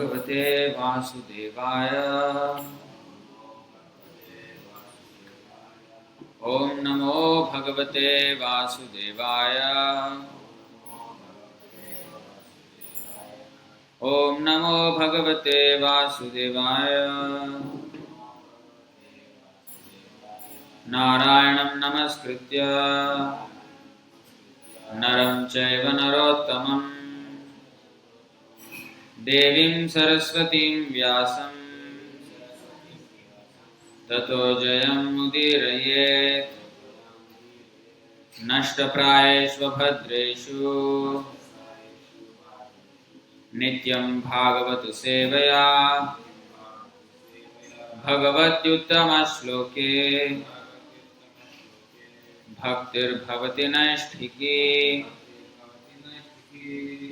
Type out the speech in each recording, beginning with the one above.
Bhagavate Vasudevaya. Om Namo Bhagavate Vasudevaya. Om Namo Bhagavate Vasudevaya. Narayanam Namaskritya Naram Chaiva Narottamam Devim Saraswatim Vyasam Tato Jayam Mudirayet Nashtaprayeshva Bhadreshu Nityam Bhagavatu Sevaya Bhagavatyuttama Shloke Bhaktir Bhavati Naishtiki.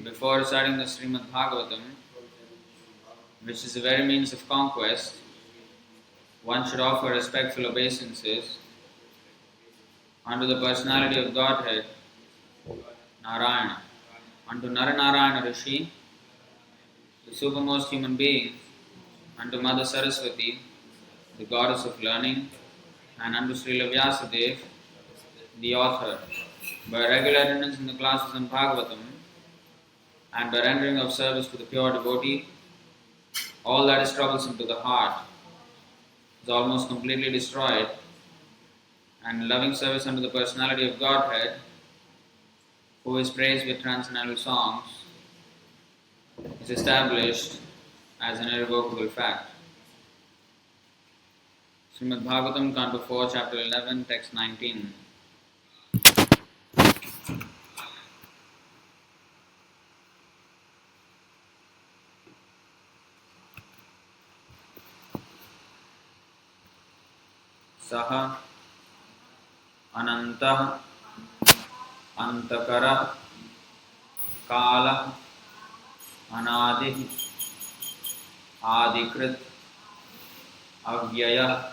Before starting the Srimad Bhagavatam, which is the very means of conquest, one should offer respectful obeisances unto the personality of Godhead, Narayana, unto Naranarayana Rishi, the supermost human being, unto Mother Saraswati, the goddess of learning, and unto Srila Vyasadeva, the author. By regular attendance in the classes on Bhagavatam, and by rendering of service to the pure devotee, all that is troublesome to the heart is almost completely destroyed, and loving service unto the personality of Godhead, who is praised with transcendental songs, is established as an irrevocable fact. Srimad Bhagavatam, Canto 4, Chapter 11, Text 19. Saha Ananta Antakara Kala Anadi Adikrit Avyaya.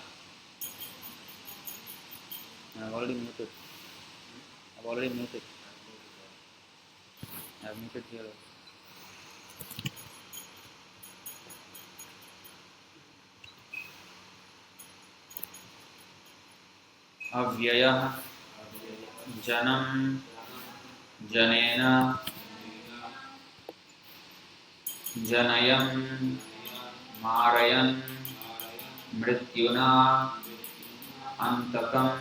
I've already muted. I've muted here. Avyaya Janam Janena Janayam Marayan Mrityuna Antakam.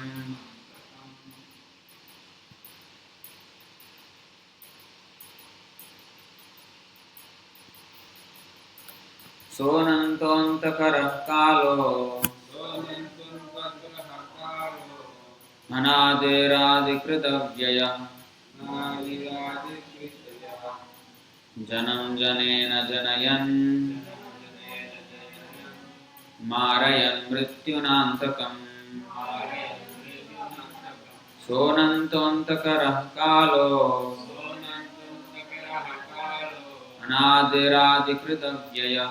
Sonantontakara Kalo Anadiradikritavyaya Janam Janena Janayan Marayan Mrityunantakam. Sonantontakara Kalo Anadiradikritavyaya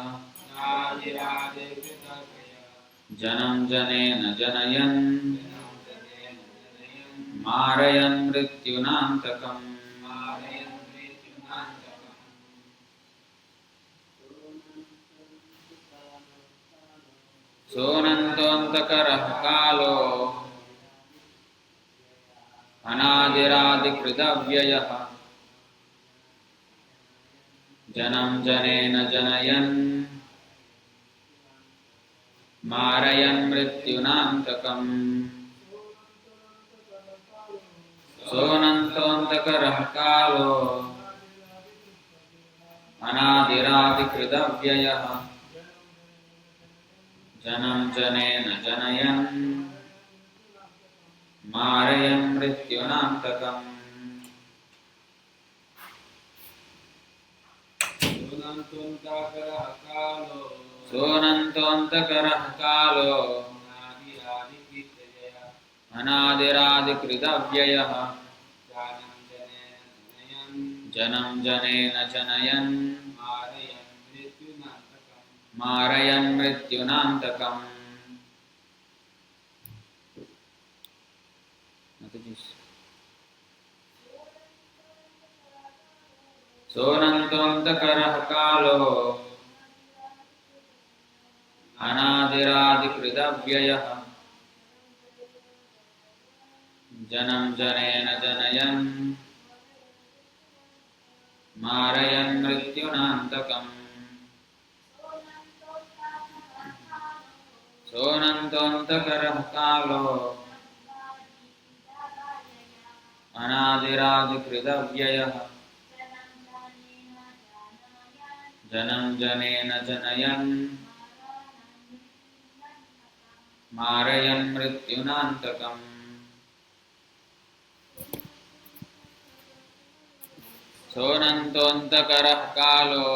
Janam Janena Janayan Marayan Mrityunantakam. Sonantontakara Kalo Anadiradikritavyaya Janam Janena Janayan Marayan Mrityunantakam. Sonantontakara Kalo Anadiradikritavyaya Janam Janena Janayan Marayan Mrityunantakam. Sonantontakara Kalo Anadiradikritavyaya Janam Janena Janayan Marayan Mrityunantakam. Sonantontakara Kalo अनादिरादिकृदव्ययः जनं जनेन जनयन् मारयन् मृत्युनान्तकम् सोऽनन्तोऽन्तकरः कालो अनादिरादिकृदव्ययः जनं जनेन जनयन् मारयन् मृत्युनान्तकम् सोऽनन्तोऽन्तकरः कालो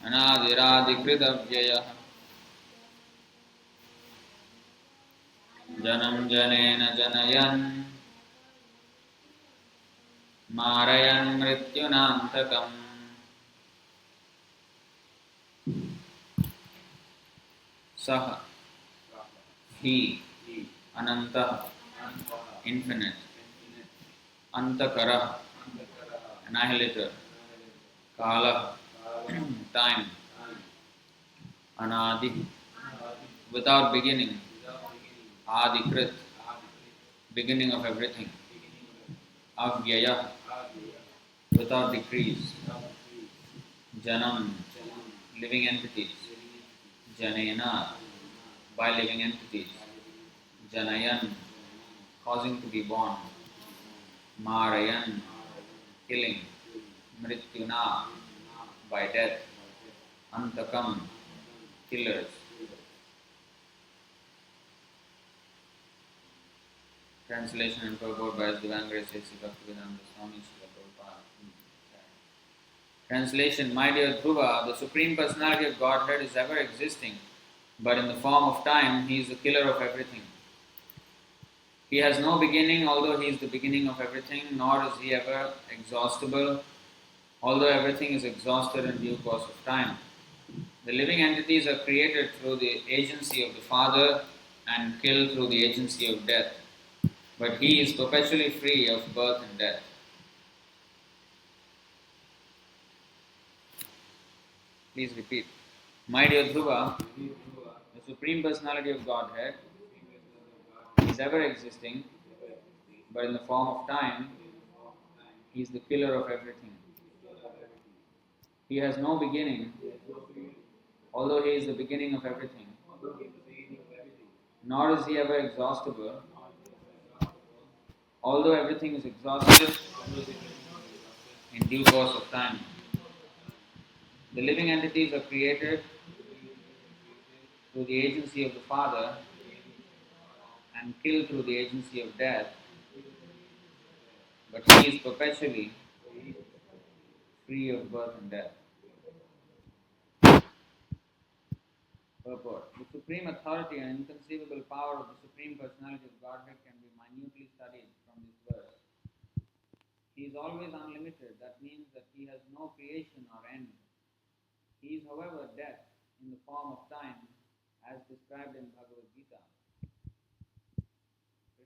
अनादिरादिकृदव्ययः जनं जनेन जनयन् मारयन् मृत्युनान्तकम् सः he अनन्तः infinite antakara annihilator kala time anadi without beginning adikrit beginning of everything avyaya without decrease janam living entities janena by living entities janayan causing to be born Marayan, killing, Mrityuna, by death, Antakam, killers. Translation and purport by His Divine Grace A.C. Bhaktivedanta Swami Srila Prabhupada. Translation: My dear Dhruva, the Supreme Personality of Godhead is ever existing, but in the form of time, He is the killer of everything. He has no beginning, although He is the beginning of everything, nor is He ever exhaustible, although everything is exhausted in due course of time. The living entities are created through the agency of the Father and killed through the agency of death, but He is perpetually free of birth and death. Please repeat. My dear Dhruva, the Supreme Personality of Godhead is ever existing, but in the form of time, He is the killer of everything. He has no beginning, although He is the beginning of everything, nor is He ever exhaustible, although everything is exhausted in due course of time. The living entities are created through the agency of the Father and killed through the agency of death, but He is perpetually free of birth and death. Purport. The supreme authority and inconceivable power of the Supreme Personality of Godhead can be minutely studied from this verse. He is always unlimited. That means that He has no creation or end. He is, however, death in the form of time, as described in Bhagavad Gita.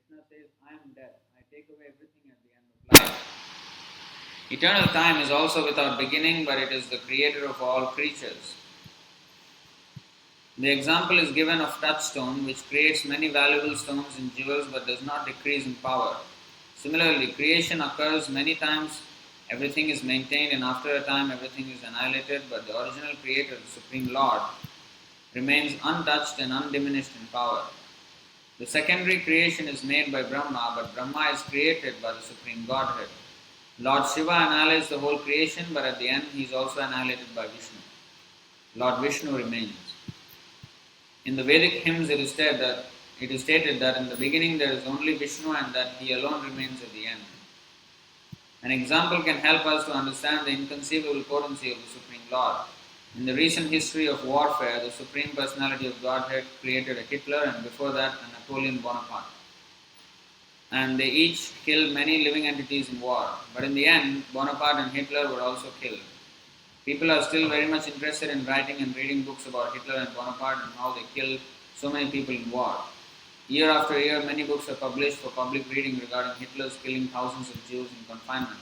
Krishna says, I am death. I take away everything at the end of life. Eternal time is also without beginning, but it is the creator of all creatures. The example is given of touchstone, which creates many valuable stones and jewels but does not decrease in power. Similarly, creation occurs many times, everything is maintained, and after a time everything is annihilated, but the original creator, the Supreme Lord, remains untouched and undiminished in power. The secondary creation is made by Brahma, but Brahma is created by the Supreme Godhead. Lord Shiva annihilates the whole creation, but at the end he is also annihilated by Vishnu. Lord Vishnu remains. In the Vedic hymns it is stated that in the beginning there is only Vishnu and that He alone remains at the end. An example can help us to understand the inconceivable potency of the Supreme Lord. In the recent history of warfare, the Supreme Personality of Godhead created a Hitler and before that a Napoleon Bonaparte. And they each killed many living entities in war. But in the end, Bonaparte and Hitler were also killed. People are still very much interested in writing and reading books about Hitler and Bonaparte and how they killed so many people in war. Year after year, many books are published for public reading regarding Hitler's killing thousands of Jews in confinement.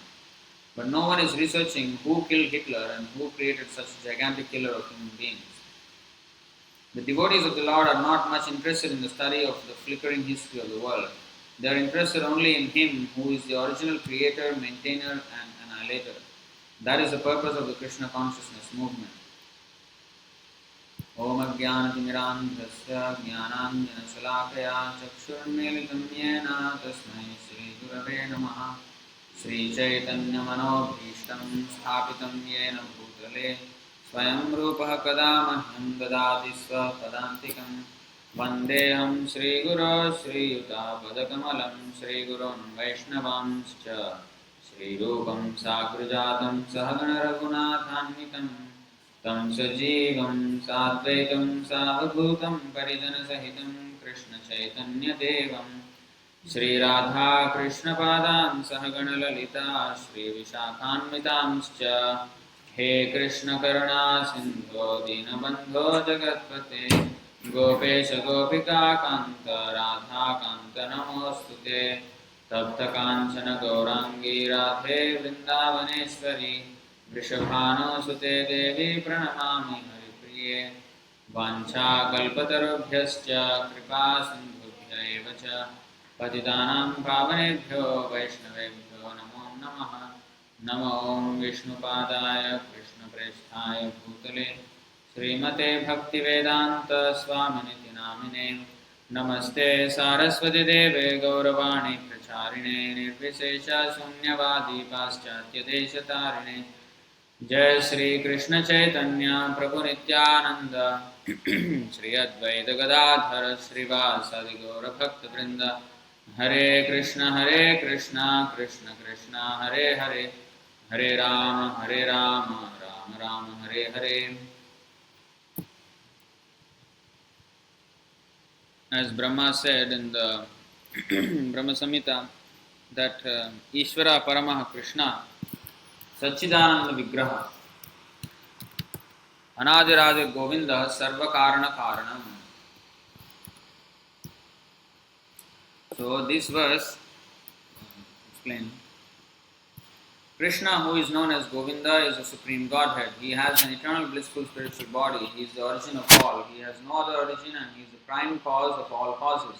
But no one is researching who killed Hitler and who created such a gigantic killer of human beings. The devotees of the Lord are not much interested in the study of the flickering history of the world. They are interested only in Him who is the original creator, maintainer and annihilator. That is the purpose of the Krishna consciousness movement. Om Ajnanatimirandhasya Jnananjanashalakaya Chakshurmilitam Yena Tasmai Shri Gurave Namaha Shri Chaitanya Manobhishtam Sthapitam Yena Bhutale Swayam Rupaha Kadamahyam Dadati Svapadantikam Vandeham Shri Guru Shri Yuta Padakamalam Shri Gurun Vaishnavamscha Shri Rupam Sagrajatam Sahagana Raghunathanvitam Tam Sajivam Sadvaitam Savabhutam Parijana Sahitam Krishna Chaitanya Devam Shri Radha Krishna Padam Sahagana Lalita Shri Vishakhanvitamscha He Krishna Karuna Sindho Dinabandho Jagatpate Gopesha Gopika Kanta Radha Kanta Namostute Tapta Kanchana Gaurangi Radhe Vrindavaneshwari Vrishabhano Sute Devi Pranamami Haripriye Vancha Kalpatarubhyascha Kripa Sindhubhya Evacha Patitanam Pavanebhyo Vaishnavebhyo Namo Namaha Namo Om Vishnupadaya Krishna Presthaya Bhutale Srimate Bhaktivedanta Swaminiti Namine Namaste Saraswati Deve Gauravani Pracharine Nirvisesha Sunyavadi Paschatya Deshatarine Jai Shri Krishna Chaitanya Prabhu Nityananda Shri Advaita Gadadhara Srivasadi Gaura Bhakta Vrinda Hare Krishna Krishna Krishna Hare Hare Hare Rama Rama Rama Hare Hare. As Brahma said in the Brahma Samhita that Ishvara Paramaha Krishna Satchidananda Vigraha Anadiradi Govinda Sarva Karana Karanam. So this verse explains Krishna, who is known as Govinda, is the supreme Godhead. He has an eternal blissful spiritual body. He is the origin of all. He has no other origin and he is the prime cause of all causes.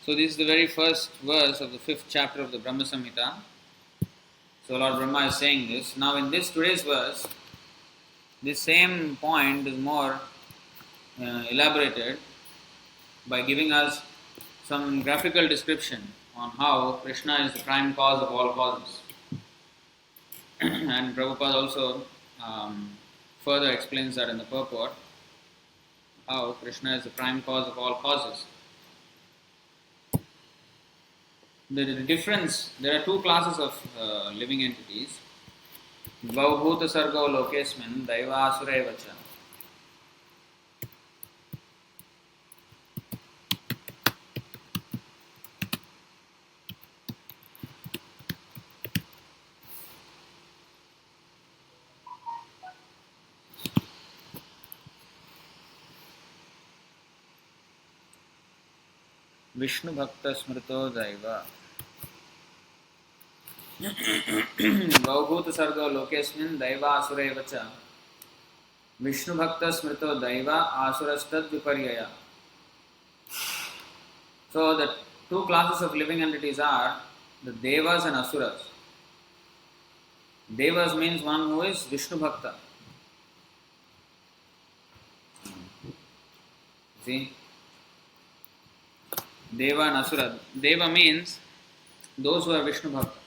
So this is the very first verse of the 5th chapter of the Brahma Samhita. So Lord Brahma is saying this. Now in this today's verse, this same point is more elaborated by giving us some graphical description on how Krishna is the prime cause of all causes. And Prabhupada also further explains that in the purport, how Krishna is the prime cause of all causes. The difference, there are two classes of living entities. Dvaubhuta sargo lokesmin daiva asura evacha. Vishnu Bhakta Smrito Daiva Bhaurbhuta Sargo Lokesmin Daiva Asura Evacha Vishnu Bhakta Smrito Daiva Asurastad Viparyaya. So the two classes of living entities are the Devas and Asuras. Devas means one who is Vishnu Bhakta. See? Deva and Asura. Deva means those who are Vishnu Bhakta.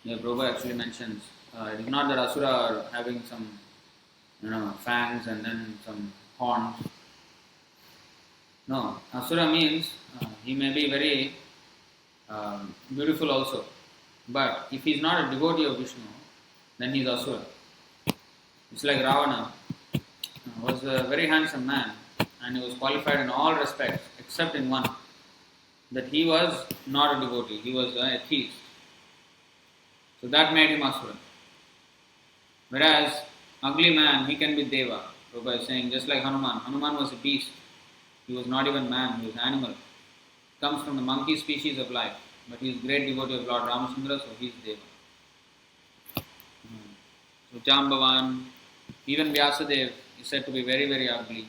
Yeah, Prabhupada actually mentions it is not that Asura are having some fangs and then some horns. No, Asura means he may be very beautiful also. But if he is not a devotee of Vishnu, then he is Asura. It's like Ravana was a very handsome man and he was qualified in all respects except in one, that he was not a devotee, he was an atheist. So that made him Asura. Whereas ugly man, he can be Deva. Prabhupada is saying, just like Hanuman. Hanuman was a beast. He was not even man, he was animal. Comes from the monkey species of life. But he is great devotee of Lord Ramachandra, so he is Deva. Jambavan, even Vyasadev is said to be very, very ugly.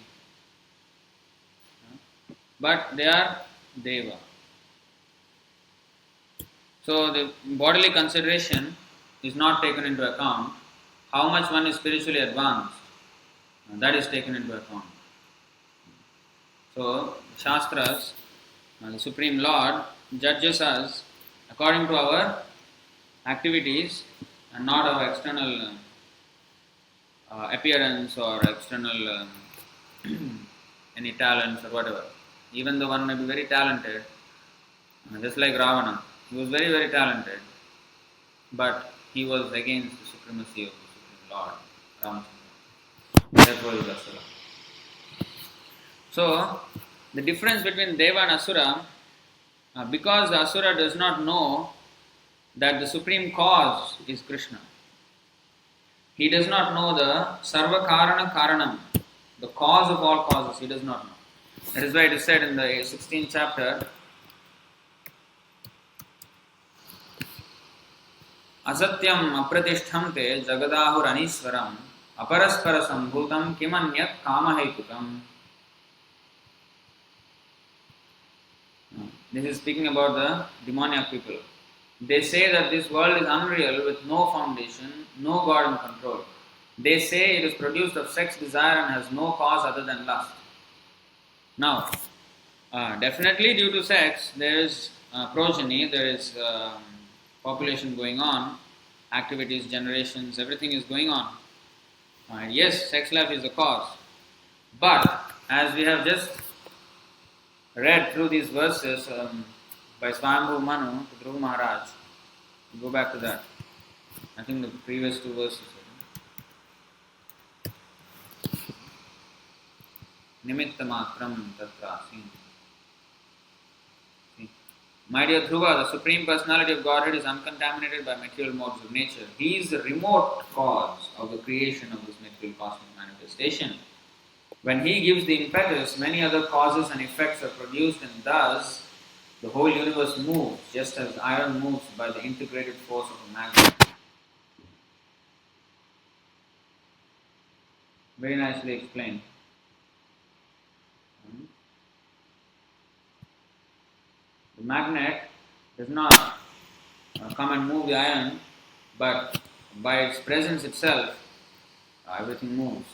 But they are Deva. So the bodily consideration is not taken into account. How much one is spiritually advanced, that is taken into account. So Shastras, the Supreme Lord judges us according to our activities and not our external appearance or external any talents or whatever. Even though one may be very talented, just like Ravana, he was very, very talented, but he was against the supremacy of the Supreme Lord, Ramachandra. Therefore, he was Asura. So, the difference between Deva and Asura, because the Asura does not know that the supreme cause is Krishna. He does not know the Sarva Karana Karanam, the cause of all causes, he does not know. That is why it is said in the 16th chapter, Asatyam apratishtamte jagadahur aniswaram aparaspara sambhutam kimanyat kamahetutam. This is speaking about the demoniac people. They say that this world is unreal with no foundation, no God in control. They say it is produced of sex desire and has no cause other than lust. Now, definitely due to sex, there is progeny, there is population going on, activities, generations, everything is going on. Yes, sex life is the cause. But, as we have just read through these verses by Swayambhu Manu to Dhruva Maharaj, go back to that. I think the previous two verses. Nimitta matram tatra. My dear Dhruva, the Supreme Personality of Godhead is uncontaminated by material modes of nature. He is the remote cause of the creation of this material cosmic manifestation. When he gives the impetus, many other causes and effects are produced, and thus the whole universe moves, just as iron moves by the integrated force of a magnet. Very nicely explained. The magnet does not come and move the iron, but by its presence itself, everything moves.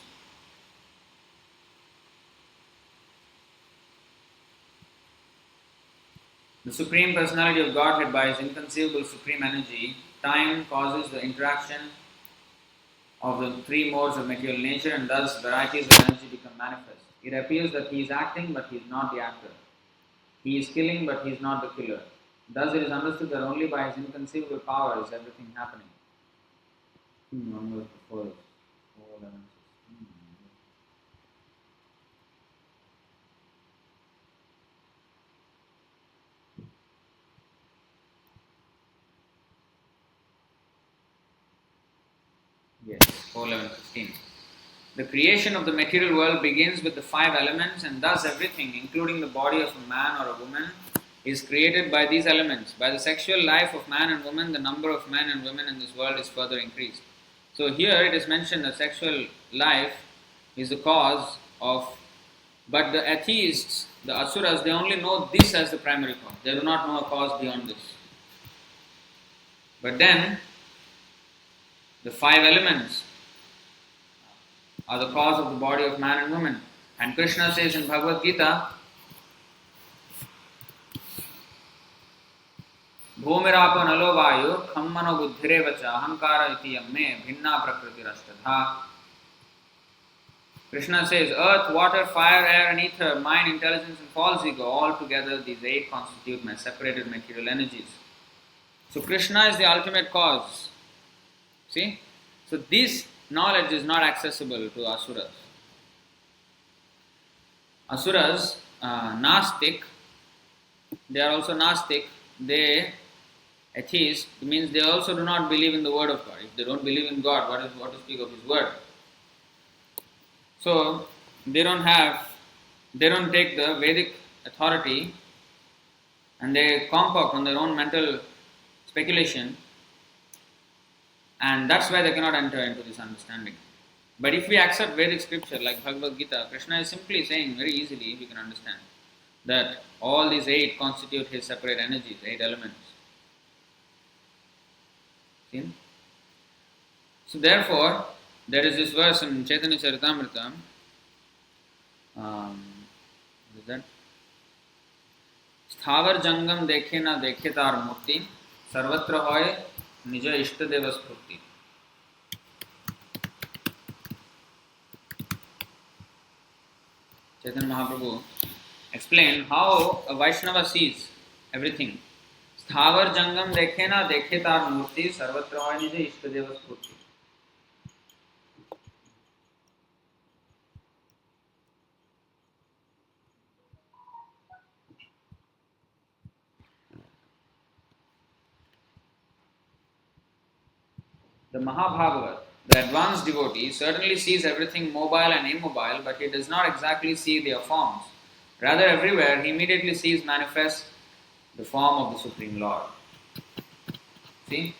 The Supreme Personality of Godhead, by His inconceivable supreme energy, time causes the interaction of the three modes of material nature, and thus varieties of energy become manifest. It appears that He is acting, but He is not the actor. He is killing, but He is not the killer. Thus it is understood that only by His inconceivable power is everything happening. One verse before this. 4:11. Yes, 4:11-15. The creation of the material world begins with the five elements, and thus everything, including the body of a man or a woman, is created by these elements. By the sexual life of man and woman, the number of men and women in this world is further increased. So here it is mentioned that sexual life is the cause of, but the atheists, the asuras, they only know this as the primary cause. They do not know a cause beyond this. But then, the five elements are the cause of the body of man and woman. And Krishna says in Bhagavad Gita, Bhumirapo nalo vayu khammano buddhirevacha ahankara iti yamme bhinna prakriti rashtadha. Krishna says, earth, water, fire, air and ether, mind, intelligence and false ego, all together these eight constitute my separated material energies. So Krishna is the ultimate cause. See? So this knowledge is not accessible to asuras. Asuras, Nastik, they are also Nastik, they atheist, means they also do not believe in the word of God. If they don't believe in God, what to speak of His word? So they don't take the Vedic authority and they concoct on their own mental speculation And that's why they cannot enter into this understanding. But if we accept Vedic scripture like Bhagavad Gita, Krishna is simply saying very easily, we can understand that all these 8 constitute his separate energies, 8 elements. See? So therefore, there is this verse in Chaitanya Charitamrita, what is that? स्थावर जंगम देखे ना देखे तार मूर्ति सर्वत्र होय निज इष्ट देव स्फूर्ति. Chaitanya Mahaprabhu explained how a Vaishnava sees everything. स्थावर जंगम देखे ना देखे तार मूर्ति सर्वत्र होय निज इष्ट देव स्फूर्ति. The Mahabhagavat, the advanced devotee, certainly sees everything mobile and immobile, but he does not exactly see their forms. Rather, everywhere he immediately sees manifest the form of the Supreme Lord. See?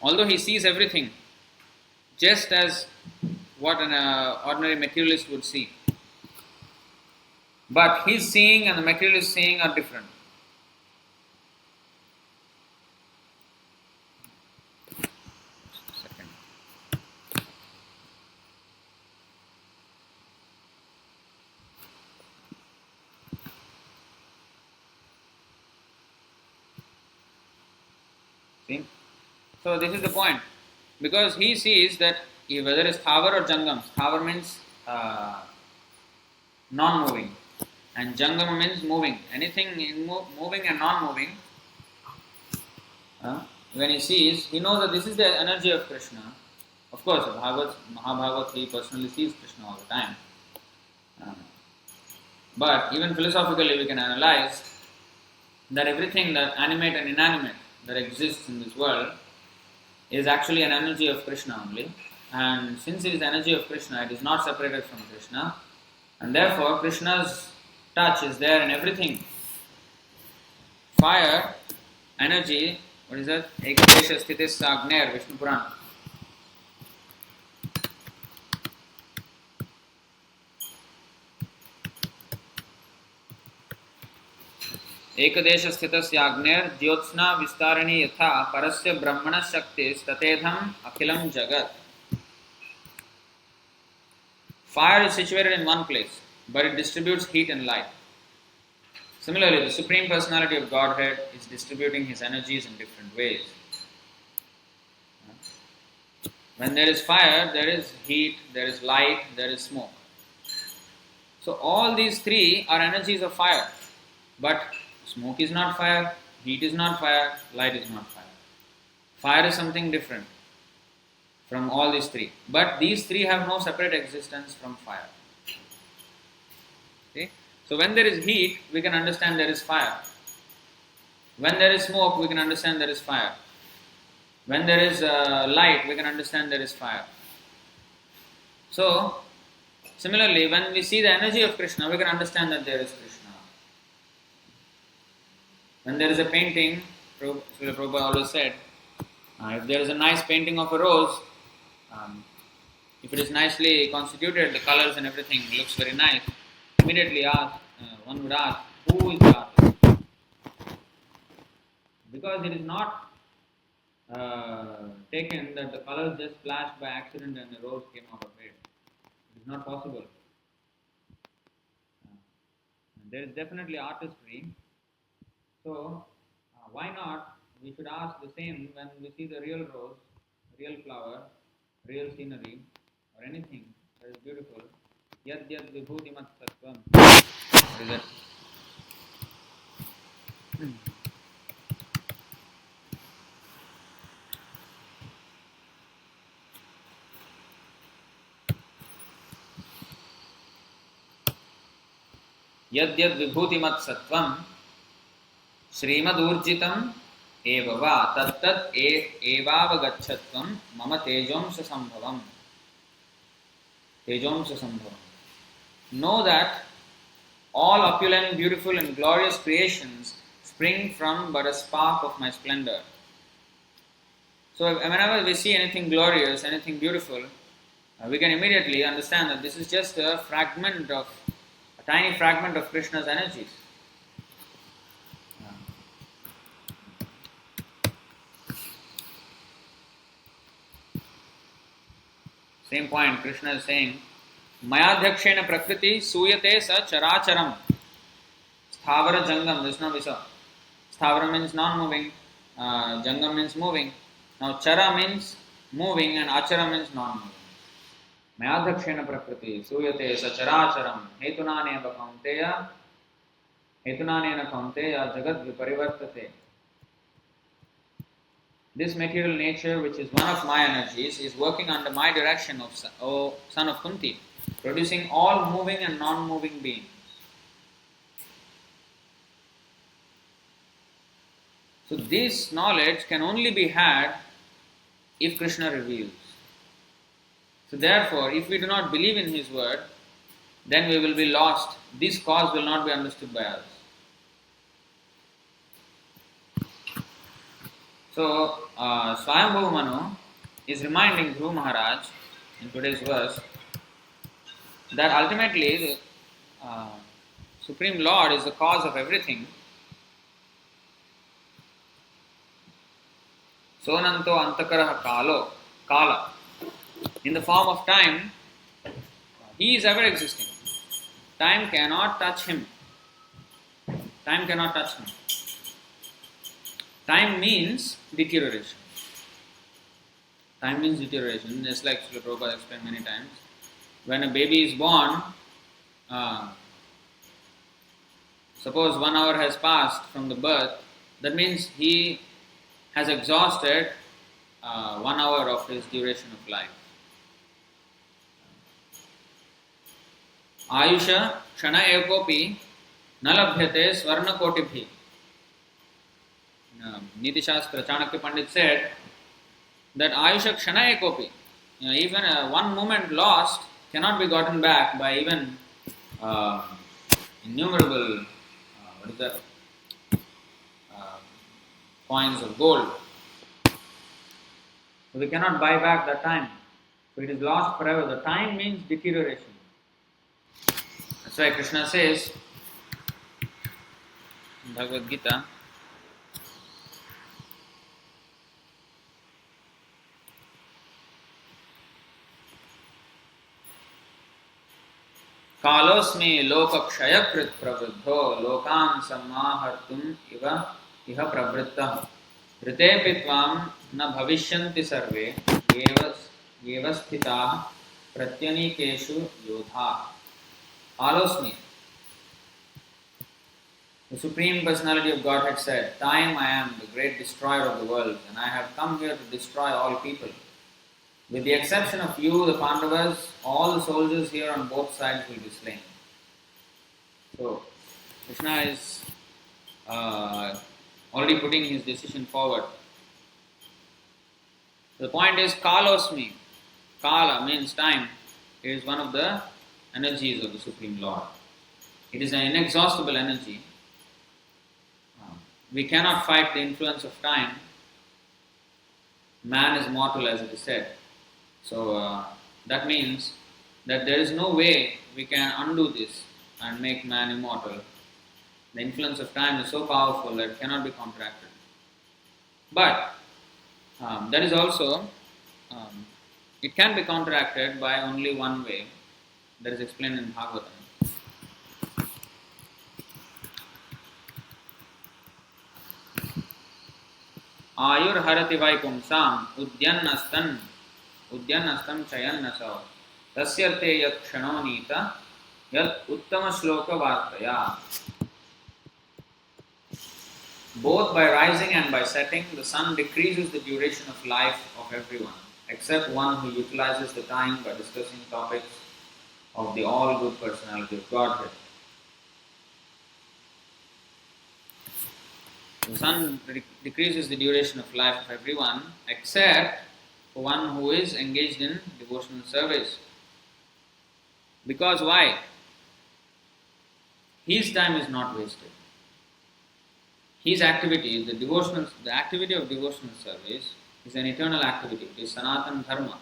Although he sees everything, just as what an ordinary materialist would see. But his seeing and the materialist seeing are different. See? So this is the point. Because he sees that whether it's Thavar or Jangam, Thavar means non-moving and Jangam means moving. Anything in moving and non-moving, when he sees, he knows that this is the energy of Krishna. Of course, Mahabhagavat, he personally sees Krishna all the time. But even philosophically we can analyze that everything that animate and inanimate that exists in this world is actually an energy of Krishna only. And since it is energy of Krishna, it is not separated from Krishna. And therefore, Krishna's touch is there in everything. Fire, energy, what is that? Ekadesha Sthitis Agner, Vishnu Purana. एकदेश स्थितस्य अग्नेर ज्योत्स्ना विस्तारिणी यथा परस्य ब्रह्मण शक्ति तथेधम अखिलम जगत. Fire is situated in one place, but it distributes heat and light. Similarly, the Supreme Personality of Godhead is distributing his energies in different ways. When there is fire, there is heat, there is light, there is smoke. So all these three are energies of fire. But smoke is not fire, heat is not fire, light is not fire. Fire is something different from all these three. But these three have no separate existence from fire. Okay? So when there is heat, we can understand there is fire. When there is smoke, we can understand there is fire. When there is light, we can understand there is fire. So, similarly, when we see the energy of Krishna, we can understand that there is Krishna. When there is a painting, Srila Prabhupada always said, if there is a nice painting of a rose, if it is nicely constituted, the colors and everything looks very nice, immediately one would ask, who is the artist? Because it is not taken that the colors just flashed by accident and the rose came out of it. It is not possible. There is definitely artistry. So, why not? We should ask the same when we see the real rose, real flower, real scenery, or anything that is beautiful. Yad yad vibhutimat sattvam. What is that? Yad yad vibhutimat sattvam Srimad urjitam eva va tattat evavagachatvam mama tejomsa sambhavam. Tejomsa sambhavam. Know that all opulent, beautiful and glorious creations spring from but a spark of my splendor. So whenever we see anything glorious, anything beautiful, we can immediately understand that this is just a tiny fragment of Krishna's energies. Same point, Krishna is saying, Mayadhyakshena prakriti suyate sa characharam. Sthavara jangam, Vishnu Visa. Sthavara means non-moving, jangam means moving. Now chara means moving and achara means non-moving. Mayadhyakshena prakriti suyate sa characharam hetunanena kaunteya jagat viparivartate. This material nature, which is one of my energies, is working under my direction, O son of Kunti, producing all moving and non-moving beings. So this knowledge can only be had if Krishna reveals. So therefore, if we do not believe in his word, then we will be lost. This cause will not be understood by us. So, Swayambhu Manu is reminding Dhruva Maharaj in today's verse that ultimately the Supreme Lord is the cause of everything. Sonanto antakaraha kala. In the form of time, he is ever existing. Time cannot touch him. Time cannot touch him. Time means deterioration. Time means deterioration, just like Srila Prabhupada explained many times. When a baby is born, suppose 1 hour has passed from the birth, that means he has exhausted 1 hour of his duration of life. Ayusha kshana ekopi nalabhyate swarna kotibhi. Niti Shastra Chanakya Pandit said that Ayusha kshana ekopi, even one moment lost cannot be gotten back by even innumerable coins of gold. So we cannot buy back that time. So it is lost forever. The time means deterioration. That's why Krishna says in Bhagavad Gita, Kalosmi lokakshayakrit pravruddho lokan sammahartum iha pravrittah ritepi tvam na bhavishyanti sarve yevasthitah pratyanikeshu yodha. Kalosmi. The Supreme Personality of Godhead said, Time I am the great destroyer of the world, and I have come here to destroy all people. With the exception of you, the Pandavas, all the soldiers here on both sides will be slain. So, Krishna is already putting his decision forward. The point is, Kalosmi. Kala means time. It is one of the energies of the Supreme Lord. It is an inexhaustible energy. We cannot fight the influence of time. Man is mortal, as it is said. So that means that there is no way we can undo this and make man immortal. The influence of time is so powerful that it cannot be counteracted. But that is also, it can be counteracted by only one way, that is explained in Bhagavatam. Ayur harati vaikumsam udyanastan chayannasau tasyarte yat kshanonita yat uttama shloka vartaya. Both by rising and by setting, the sun decreases the duration of life of everyone, except one who utilizes the time by discussing topics of the all-good personality of Godhead. The sun decreases the duration of life of everyone except for one who is engaged in devotional service. Because why? His time is not wasted. His activity, the activity of devotional service is an eternal activity. It is Sanatana Dharma.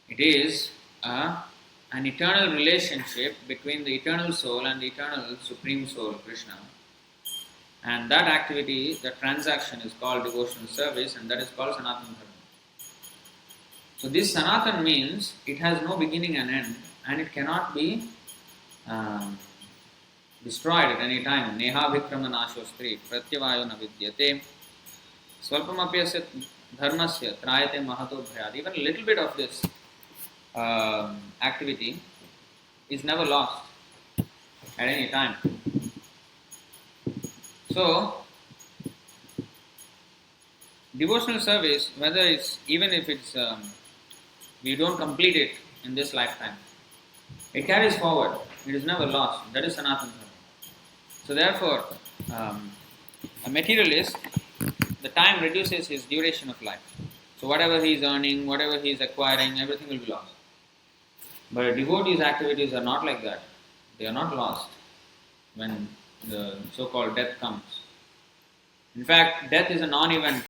It is an eternal relationship between the eternal soul and the eternal Supreme Soul, Krishna. And that activity, that transaction is called devotional service, and that is called Sanatana Dharma. So this Sanatana means it has no beginning and end, and it cannot be destroyed at any time. Neha vikrama nashostri pratyavayo na vidyate swalpamapyasya dharmasya trayate mahato bhayad. Even a little bit of this activity is never lost at any time. So, devotional service, whether it's, even if it's, we don't complete it in this lifetime, it carries forward. It is never lost. That is Sanatana Dharma. So therefore, a materialist, the time reduces his duration of life. So whatever he is earning, whatever he is acquiring, everything will be lost. But a devotee's activities are not like that. They are not lost when the so-called death comes. In fact, death is a non-event